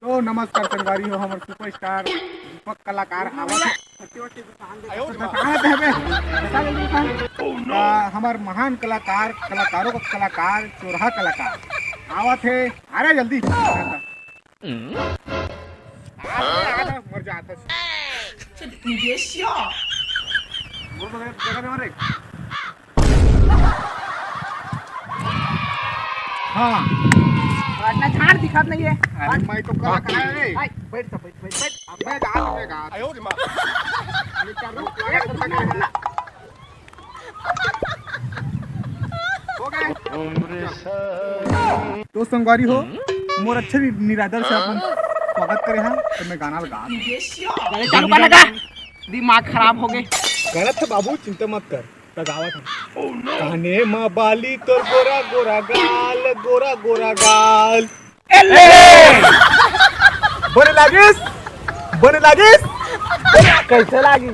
तो नमस्कार संगवारी हो हमर सुपरस्टार दीपक कलाकार हमार महान कलाकार कलाकारों का कलाकार चोरहा कलाकार आवत है। अरे जल्दी मर जाता हाँ वरना झाड़ दिखत नहीं है। अरे मैं तो कलाकार है। हाय, बैठ जा, बैठ बैठ बैठ। अब मैं गा हो गए तो संगवारी हो मोर अच्छे निरादर से अपन स्वागत करे हैं। तो मैं गाना लगा गाने चालू कर लगा, दिमाग खराब हो गए। गलत है बाबू, चिंता मत कर लगावत है। कहने माँ बाली तो गोरा गोरा गाल, गोरा गोरा गाल। बने लागिस कैसे लागी